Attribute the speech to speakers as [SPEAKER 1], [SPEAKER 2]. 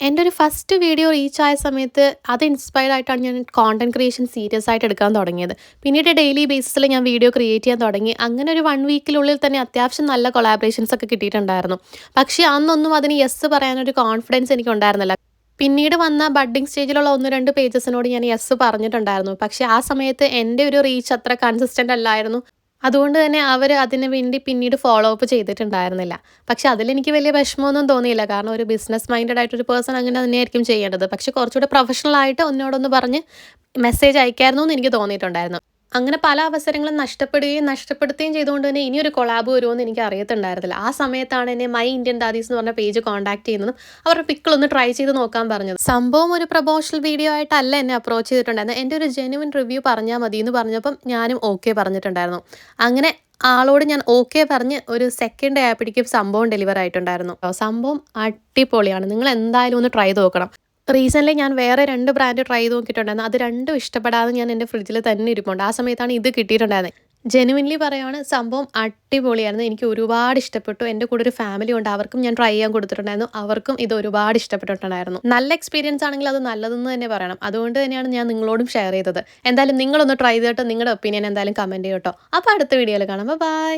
[SPEAKER 1] എൻ്റെ ഒരു first video reach ആയ സമയത്ത് അത് ഇൻസ്പയർഡ് ആയിട്ടാണ് ഞാൻ കോണ്ടന്റ് ക്രിയേഷൻ സീരിയസ് ആയിട്ട് എടുക്കാൻ തുടങ്ങിയത്. പിന്നീട് ഡെയിലി ബേസിസിൽ ഞാൻ വീഡിയോ ക്രിയേറ്റ് ചെയ്യാൻ തുടങ്ങി. അങ്ങനെ ഒരു 1 വീക്കിനുള്ളിൽ തന്നെ അത്യാവശ്യം നല്ല കൊളാബറേഷൻസ് ഒക്കെ കിട്ടിയിട്ടുണ്ടായിരുന്നു. പക്ഷേ അന്നൊന്നും അതിന് യെസ് പറയാനൊരു കോൺഫിഡൻസ് എനിക്ക് ഉണ്ടായിരുന്നില്ല. പിന്നീട് വന്ന ബഡ്ഡിംഗ് സ്റ്റേജിലുള്ള 1, 2 പേജസിനോട് ഞാൻ യെസ് പറഞ്ഞിട്ടുണ്ടായിരുന്നു. പക്ഷേ ആ സമയത്ത് എൻ്റെ ഒരു റീച്ച് അത്ര കൺസിസ്റ്റൻ്റ് അല്ലായിരുന്നു. അതുകൊണ്ട് തന്നെ അവർ അതിന് വേണ്ടി പിന്നീട് ഫോളോ അപ്പ് ചെയ്തിട്ടുണ്ടായിരുന്നില്ല. പക്ഷെ അതിലെനിക്ക് വലിയ വിഷമമൊന്നും തോന്നിയില്ല. കാരണം ഒരു ബിസിനസ് മൈൻഡഡ് ആയിട്ടൊരു പേഴ്സൺ അങ്ങനെ തന്നെയായിരിക്കും ചെയ്യേണ്ടത്. പക്ഷെ കുറച്ചുകൂടെ പ്രൊഫഷണൽ ആയിട്ട് എന്നോടൊന്ന് പറഞ്ഞ് മെസ്സേജ് അയക്കായിരുന്നു എന്ന് എനിക്ക് തോന്നിയിട്ടുണ്ടായിരുന്നു. അങ്ങനെ പല അവസരങ്ങളും നഷ്ടപ്പെടുകയും നഷ്ടപ്പെടുത്തുകയും ചെയ്തുകൊണ്ട് തന്നെ ഇനിയൊരു കൊളാബ് വരുമോ എന്ന് എനിക്ക് അറിയത്തുണ്ടായിരുന്നില്ല. ആ സമയത്താണ് എന്നെ മൈ ഇന്ത്യൻ ദാദീസ് എന്ന് പറഞ്ഞ പേജ് കോൺടാക്ട് ചെയ്യുന്നതും അവരുടെ പിക്കിളൊന്ന് ട്രൈ ചെയ്ത് നോക്കാൻ പറഞ്ഞത്. സംഭവം ഒരു പ്രൊമോഷണൽ വീഡിയോ ആയിട്ടല്ല എന്നെ അപ്രോച്ച് ചെയ്തിട്ടുണ്ടായിരുന്നത്. എൻ്റെ ഒരു ജെന്യുവിൻ റിവ്യൂ പറഞ്ഞാൽ മതി എന്ന് പറഞ്ഞപ്പം ഞാനും ഓക്കെ പറഞ്ഞിട്ടുണ്ടായിരുന്നു. അങ്ങനെ ആളോട് ഞാൻ ഓക്കെ പറഞ്ഞ് ഒരു സെക്കൻഡ് ആയപ്പോഴേക്കും സംഭവം ഡെലിവർ ആയിട്ടുണ്ടായിരുന്നു. സംഭവം അടിപൊളിയാണ്. നിങ്ങൾ എന്തായാലും ഒന്ന് ട്രൈ ചെയ്ത് നോക്കണം. റീസെൻ്റ്ലി ഞാൻ വേറെ 2 ബ്രാൻഡ് ട്രൈ ചെയ്ത് നോക്കിയിട്ടുണ്ടായിരുന്നു. അത് രണ്ടും ഇഷ്ടപ്പെടാതെ ഞാൻ എൻ്റെ ഫ്രിഡ്ജിൽ തന്നെ ഇരിപ്പുണ്ട്. ആ സമയത്താണ് ഇത് കിട്ടിയിട്ടുണ്ടായിരുന്നത്. ജെനുവിൻലി പറയുകയാണ്, സംഭവം അടിപൊളിയായിരുന്നു. എനിക്ക് ഒരുപാട് ഇഷ്ടപ്പെട്ടു. എൻ്റെ കൂടെ ഒരു ഫാമിലി ഉണ്ട്. അവർക്കും ഞാൻ ട്രൈ ചെയ്യാൻ കൊടുത്തിട്ടുണ്ടായിരുന്നു. അവർക്കും ഇത് ഒരുപാട് ഇഷ്ടപ്പെട്ടിട്ടുണ്ടായിരുന്നു. നല്ല എക്സ്പീരിയൻസ് ആണെങ്കിൽ അത് നല്ലതെന്ന് തന്നെ പറയണം. അതുകൊണ്ട് തന്നെയാണ് ഞാൻ നിങ്ങളോടും ഷെയർ ചെയ്തത്. എന്തായാലും നിങ്ങളൊന്ന് ട്രൈ ചെയ്തിട്ട് നിങ്ങളുടെ ഒപ്പീനിയൻ എന്തായാലും കമൻറ്റ് ചെയ്യട്ടോ. അപ്പോൾ അടുത്ത വീഡിയോയിൽ കാണാം. ബൈ.